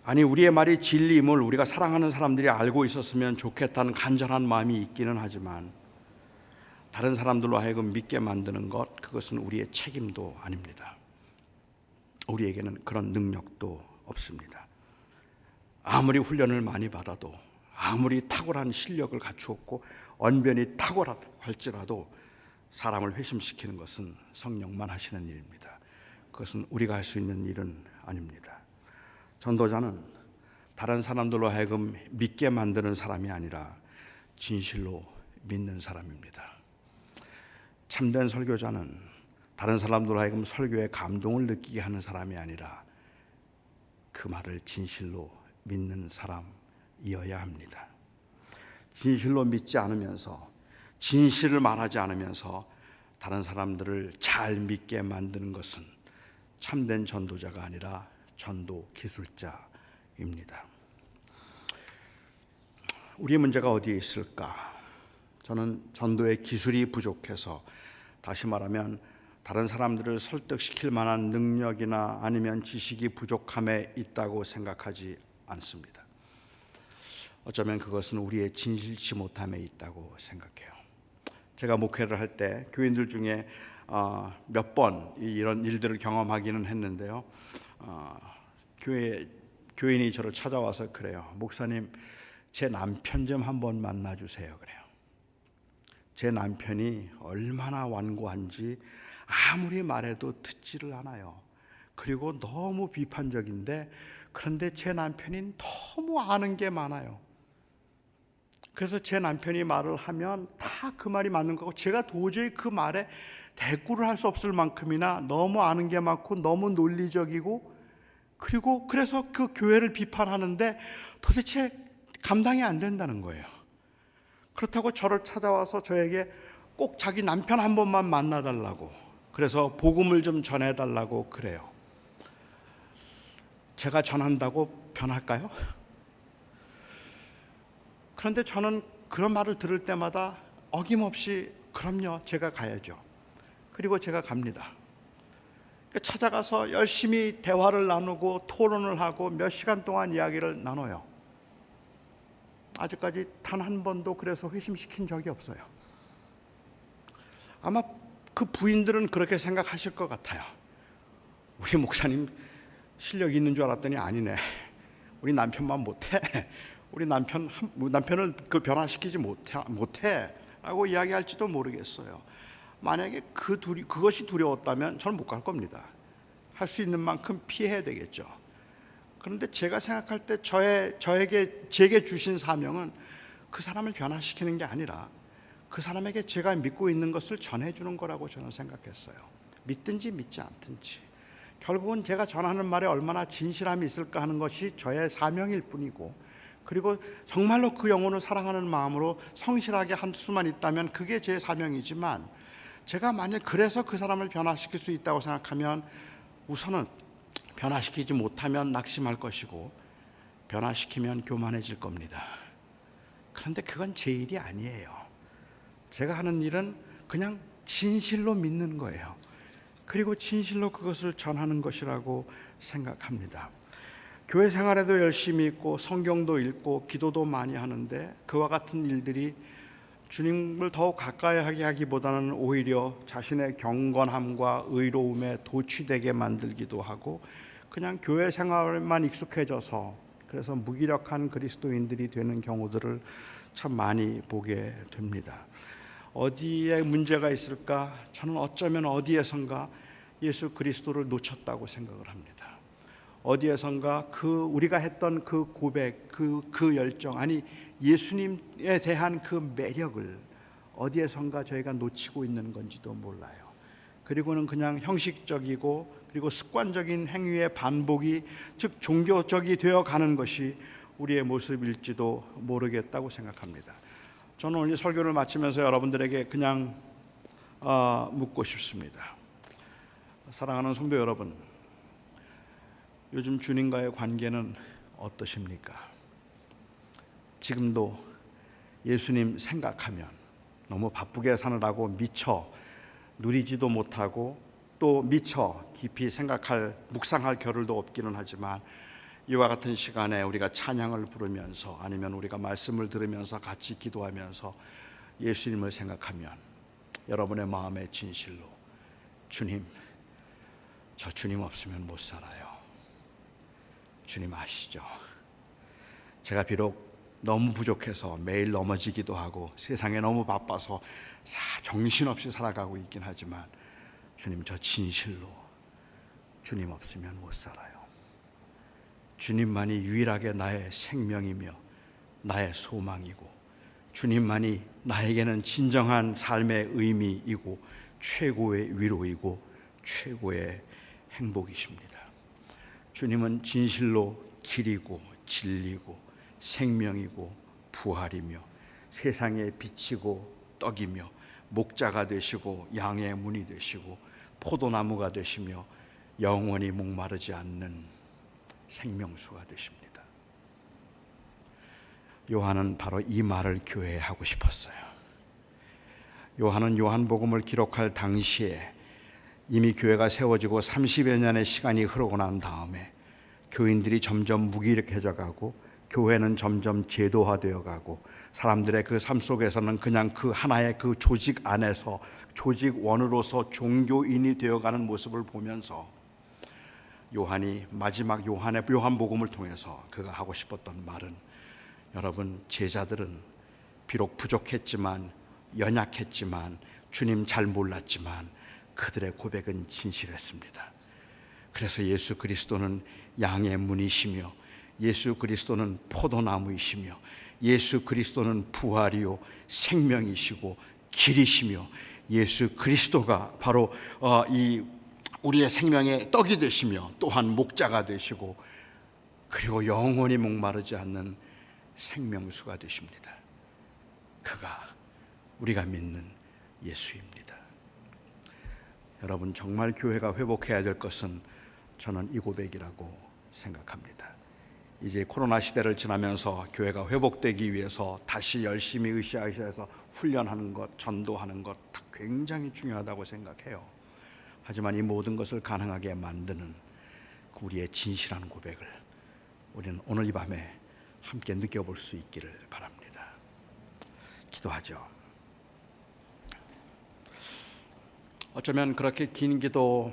아니, 우리의 말이 진리임을 우리가 사랑하는 사람들이 알고 있었으면 좋겠다는 간절한 마음이 있기는 하지만 다른 사람들로 하여금 믿게 만드는 것, 그것은 우리의 책임도 아닙니다. 우리에게는 그런 능력도 없습니다. 아무리 훈련을 많이 받아도 아무리 탁월한 실력을 갖추었고 언변이 탁월할지라도 사람을 회심시키는 것은 성령만 하시는 일입니다. 그것은 우리가 할 수 있는 일은 아닙니다. 전도자는 다른 사람들로 하여금 믿게 만드는 사람이 아니라 진실로 믿는 사람입니다. 참된 설교자는 다른 사람들로 하여금 설교에 감동을 느끼게 하는 사람이 아니라 그 말을 진실로 믿는 사람이어야 합니다. 진실로 믿지 않으면서 진실을 말하지 않으면서 다른 사람들을 잘 믿게 만드는 것은 참된 전도자가 아니라 전도 기술자입니다. 우리 문제가 어디에 있을까? 저는 전도의 기술이 부족해서, 다시 말하면 다른 사람들을 설득시킬 만한 능력이나 아니면 지식이 부족함에 있다고 생각하지 않습니다. 어쩌면 그것은 우리의 진실치 못함에 있다고 생각해요. 제가 목회를 할 때 교인들 중에 몇 번 이런 일들을 경험하기는 했는데요. 교인이 저를 찾아와서 그래요. 목사님, 제 남편 좀 한번 만나주세요. 그래요. 제 남편이 얼마나 완고한지 아무리 말해도 듣지를 않아요. 그리고 너무 비판적인데, 그런데 제 남편이 너무 아는 게 많아요. 그래서 제 남편이 말을 하면 다 그 말이 맞는 거고, 제가 도저히 그 말에 대꾸를 할 수 없을 만큼이나 너무 아는 게 많고 너무 논리적이고 그리고 그래서 그 교회를 비판하는데 도대체 감당이 안 된다는 거예요. 그렇다고 저를 찾아와서 저에게 꼭 자기 남편 한 번만 만나달라고, 그래서 복음을 좀 전해달라고 그래요. 제가 전한다고 변할까요? 그런데 저는 그런 말을 들을 때마다 어김없이 그럼요, 제가 가야죠. 그리고 제가 갑니다. 찾아가서 열심히 대화를 나누고 토론을 하고 몇 시간 동안 이야기를 나눠요. 아직까지 단 한 번도 그래서 회심시킨 적이 없어요. 아마 그 부인들은 그렇게 생각하실 것 같아요. 우리 목사님 실력 있는 줄 알았더니 아니네. 우리 남편만 못해. 우리 남편을 그 변화시키지 못해 라고 이야기할지도 모르겠어요. 만약에 그것이 두려웠다면 저는 못 갈 겁니다. 할 수 있는 만큼 피해야 되겠죠. 그런데 제가 생각할 때 제게 주신 사명은 그 사람을 변화시키는 게 아니라 그 사람에게 제가 믿고 있는 것을 전해주는 거라고 저는 생각했어요. 믿든지 믿지 않든지 결국은 제가 전하는 말에 얼마나 진실함이 있을까 하는 것이 저의 사명일 뿐이고, 그리고 정말로 그 영혼을 사랑하는 마음으로 성실하게 할 수만 있다면 그게 제 사명이지만, 제가 만약 그래서 그 사람을 변화시킬 수 있다고 생각하면 우선은 변화시키지 못하면 낙심할 것이고 변화시키면 교만해질 겁니다. 그런데 그건 제 일이 아니에요. 제가 하는 일은 그냥 진실로 믿는 거예요. 그리고 진실로 그것을 전하는 것이라고 생각합니다. 교회 생활에도 열심히 있고 성경도 읽고 기도도 많이 하는데 그와 같은 일들이 주님을 더욱 가까이 하게 하기보다는 오히려 자신의 경건함과 의로움에 도취되게 만들기도 하고, 그냥 교회 생활만 익숙해져서 그래서 무기력한 그리스도인들이 되는 경우들을 참 많이 보게 됩니다. 어디에 문제가 있을까? 저는 어쩌면 어디에선가 예수 그리스도를 놓쳤다고 생각을 합니다. 어디에선가 우리가 했던 그 고백, 그 열정, 아니 예수님에 대한 그 매력을 어디에선가 저희가 놓치고 있는 건지도 몰라요. 그리고는 그냥 형식적이고 그리고 습관적인 행위의 반복이, 즉 종교적이 되어가는 것이 우리의 모습일지도 모르겠다고 생각합니다. 저는 오늘 설교를 마치면서 여러분들에게 그냥 묻고 싶습니다. 사랑하는 성도 여러분, 요즘 주님과의 관계는 어떠십니까? 지금도 예수님 생각하면 너무 바쁘게 사느라고 미처 누리지도 못하고 또 미처 깊이 묵상할 겨를도 없기는 하지만, 이와 같은 시간에 우리가 찬양을 부르면서 아니면 우리가 말씀을 들으면서 같이 기도하면서 예수님을 생각하면 여러분의 마음의 진실로 주님, 저 주님 없으면 못 살아요. 주님 아시죠? 제가 비록 너무 부족해서 매일 넘어지기도 하고 세상에 너무 바빠서 정신없이 살아가고 있긴 하지만 주님, 저 진실로 주님 없으면 못 살아요. 주님만이 유일하게 나의 생명이며 나의 소망이고 주님만이 나에게는 진정한 삶의 의미이고 최고의 위로이고 최고의 행복이십니다. 주님은 진실로 길이고 진리고 생명이고 부활이며 세상의 빛이고 떡이며 목자가 되시고 양의 문이 되시고 포도나무가 되시며 영원히 목마르지 않는 생명수가 되십니다. 요한은 바로 이 말을 교회에 하고 싶었어요. 요한은 요한복음을 기록할 당시에 이미 교회가 세워지고 30여 년의 시간이 흐르고 난 다음에 교인들이 점점 무기력해져 가고 교회는 점점 제도화되어 가고 사람들의 그 삶 속에서는 그냥 그 하나의 그 조직 안에서 조직원으로서 종교인이 되어가는 모습을 보면서 요한이 마지막 요한복음을 통해서 그가 하고 싶었던 말은, 여러분, 제자들은 비록 부족했지만 연약했지만 주님 잘 몰랐지만 그들의 고백은 진실했습니다. 그래서 예수 그리스도는 양의 문이시며 예수 그리스도는 포도나무이시며 예수 그리스도는 부활이요 생명이시고 길이시며 예수 그리스도가 바로 이 우리의 생명의 떡이 되시며 또한 목자가 되시고 그리고 영원히 목마르지 않는 생명수가 되십니다. 그가 우리가 믿는 예수입니다. 여러분, 정말 교회가 회복해야 될 것은 저는 이 고백이라고 생각합니다. 이제 코로나 시대를 지나면서 교회가 회복되기 위해서 다시 열심히 으쌰으쌰해서 훈련하는 것, 전도하는 것 다 굉장히 중요하다고 생각해요. 하지만 이 모든 것을 가능하게 만드는 우리의 진실한 고백을 우리는 오늘 이 밤에 함께 느껴볼 수 있기를 바랍니다. 기도하죠. 어쩌면 그렇게 긴 기도,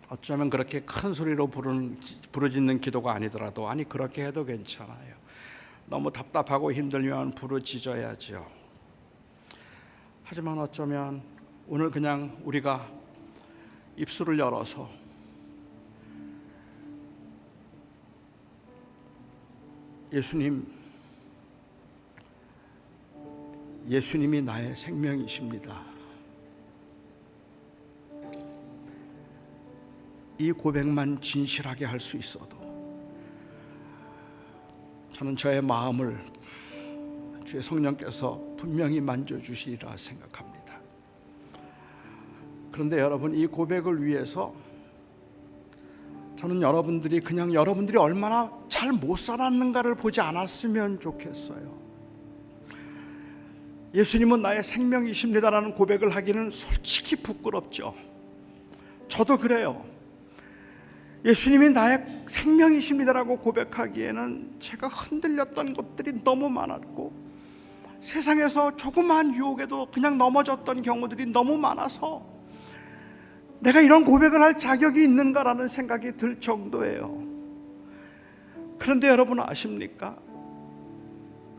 어쩌면 그렇게 큰 소리로 부르짖는 기도가 아니더라도, 아니 그렇게 해도 괜찮아요. 너무 답답하고 힘들면 부르짖어야죠. 하지만 어쩌면 오늘 그냥 우리가 입술을 열어서 예수님이 나의 생명이십니다, 이 고백만 진실하게 할 수 있어도 저는 저의 마음을 주의 성령께서 분명히 만져주시리라 생각합니다. 그런데 여러분, 이 고백을 위해서 저는 여러분들이 얼마나 잘 못 살았는가를 보지 않았으면 좋겠어요. 예수님은 나의 생명이십니다라는 고백을 하기는 솔직히 부끄럽죠. 저도 그래요. 예수님이 나의 생명이십니다라고 고백하기에는 제가 흔들렸던 것들이 너무 많았고, 세상에서 조그마한 유혹에도 그냥 넘어졌던 경우들이 너무 많아서 내가 이런 고백을 할 자격이 있는가라는 생각이 들 정도예요. 그런데 여러분 아십니까?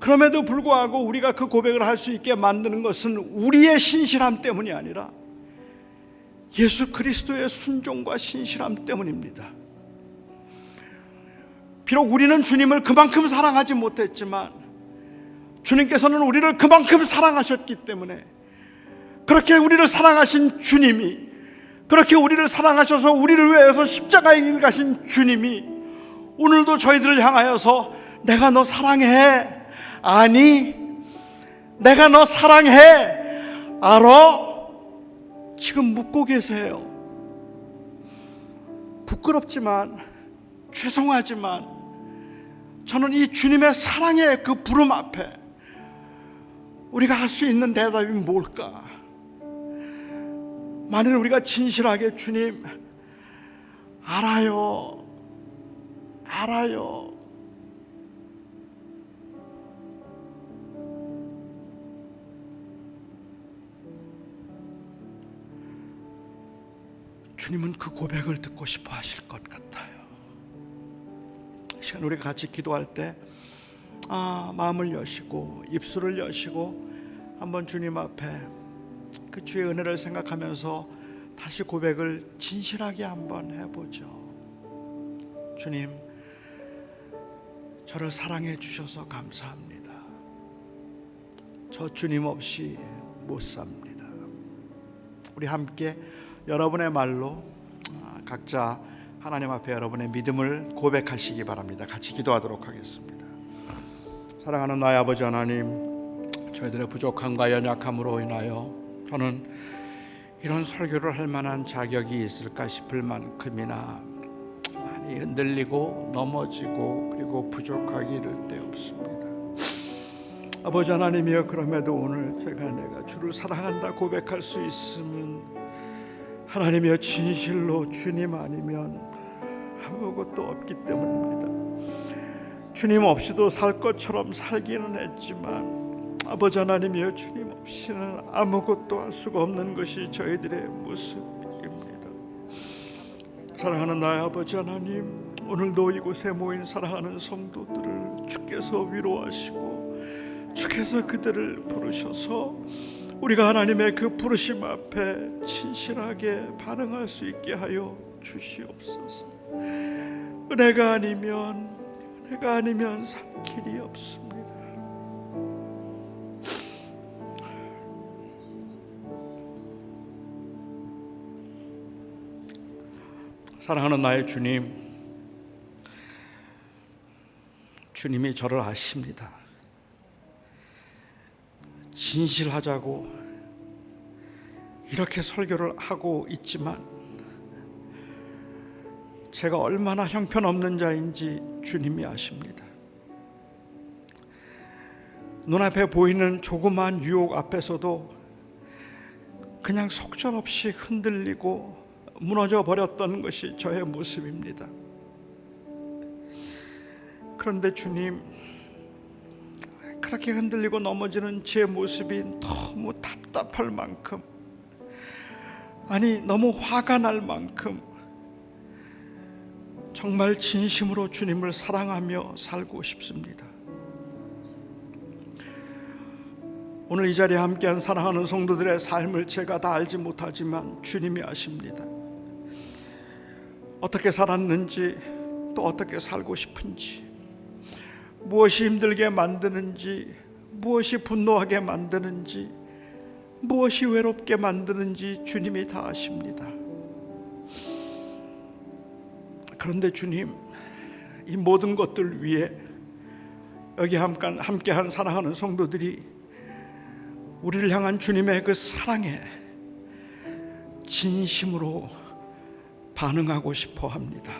그럼에도 불구하고 우리가 그 고백을 할 수 있게 만드는 것은 우리의 신실함 때문이 아니라 예수 그리스도의 순종과 신실함 때문입니다. 비록 우리는 주님을 그만큼 사랑하지 못했지만 주님께서는 우리를 그만큼 사랑하셨기 때문에, 그렇게 우리를 사랑하신 주님이, 그렇게 우리를 사랑하셔서 우리를 위해서 십자가의 길 가신 주님이 오늘도 저희들을 향하여서 내가 너 사랑해, 아니 내가 너 사랑해, 알아? 지금 묻고 계세요. 부끄럽지만, 죄송하지만 저는 이 주님의 사랑의 그 부름 앞에 우리가 할 수 있는 대답이 뭘까? 만일 우리가 진실하게 주님 알아요 주님은 그 고백을 듣고 싶어 하실 것 같아요. 이 시간 우리가 같이 기도할 때 마음을 여시고 입술을 여시고 한번 주님 앞에 그 주의 은혜를 생각하면서 다시 고백을 진실하게 한번 해보죠. 주님, 저를 사랑해 주셔서 감사합니다. 저 주님 없이 못 삽니다. 우리 함께 여러분의 말로 각자 하나님 앞에 여러분의 믿음을 고백하시기 바랍니다. 같이 기도하도록 하겠습니다. 사랑하는 나의 아버지 하나님, 저희들의 부족함과 연약함으로 인하여 저는 이런 설교를 할 만한 자격이 있을까 싶을 만큼이나 많이 흔들리고 넘어지고 그리고 부족하기 이를 데 없습니다. 아버지 하나님이여, 그럼에도 오늘 내가 주를 사랑한다 고백할 수 있으면 하나님이여, 진실로 주님 아니면 아무것도 없기 때문입니다. 주님 없이도 살 것처럼 살기는 했지만 아버지 하나님이여, 주님 없이는 아무것도 할 수가 없는 것이 저희들의 모습입니다. 사랑하는 나의 아버지 하나님, 오늘도 이곳에 모인 사랑하는 성도들을 주께서 위로하시고 주께서 그들을 부르셔서 우리가 하나님의 그 부르심 앞에 진실하게 반응할 수 있게 하여 주시옵소서. 은혜가 아니면 살 길이 없습니다. 사랑하는 나의 주님, 주님이 저를 아십니다. 진실하자고 이렇게 설교를 하고 있지만 제가 얼마나 형편없는 자인지 주님이 아십니다. 눈앞에 보이는 조그마한 유혹 앞에서도 그냥 속절없이 흔들리고 무너져 버렸던 것이 저의 모습입니다. 그런데 주님, 그렇게 흔들리고 넘어지는 제 모습이 너무 답답할 만큼, 아니 너무 화가 날 만큼 정말 진심으로 주님을 사랑하며 살고 싶습니다. 오늘 이 자리에 함께한 사랑하는 성도들의 삶을 제가 다 알지 못하지만 주님이 아십니다. 어떻게 살았는지, 또 어떻게 살고 싶은지, 무엇이 힘들게 만드는지, 무엇이 분노하게 만드는지, 무엇이 외롭게 만드는지 주님이 다 아십니다. 그런데 주님, 이 모든 것들 위해 여기 함께한 사랑하는 성도들이 우리를 향한 주님의 그 사랑에 진심으로 반응하고 싶어 합니다.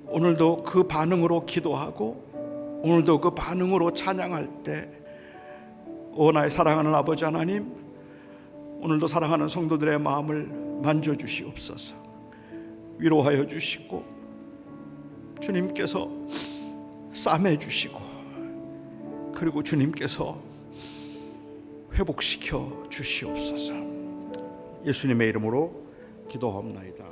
오늘도 그 반응으로 기도하고 오늘도 그 반응으로 찬양할 때, 오 나의 사랑하는 아버지 하나님, 오늘도 사랑하는 성도들의 마음을 만져주시옵소서. 위로하여 주시고 주님께서 싸매 주시고, 그리고 주님께서 회복시켜 주시옵소서. 예수님의 이름으로 기도하옵나이다.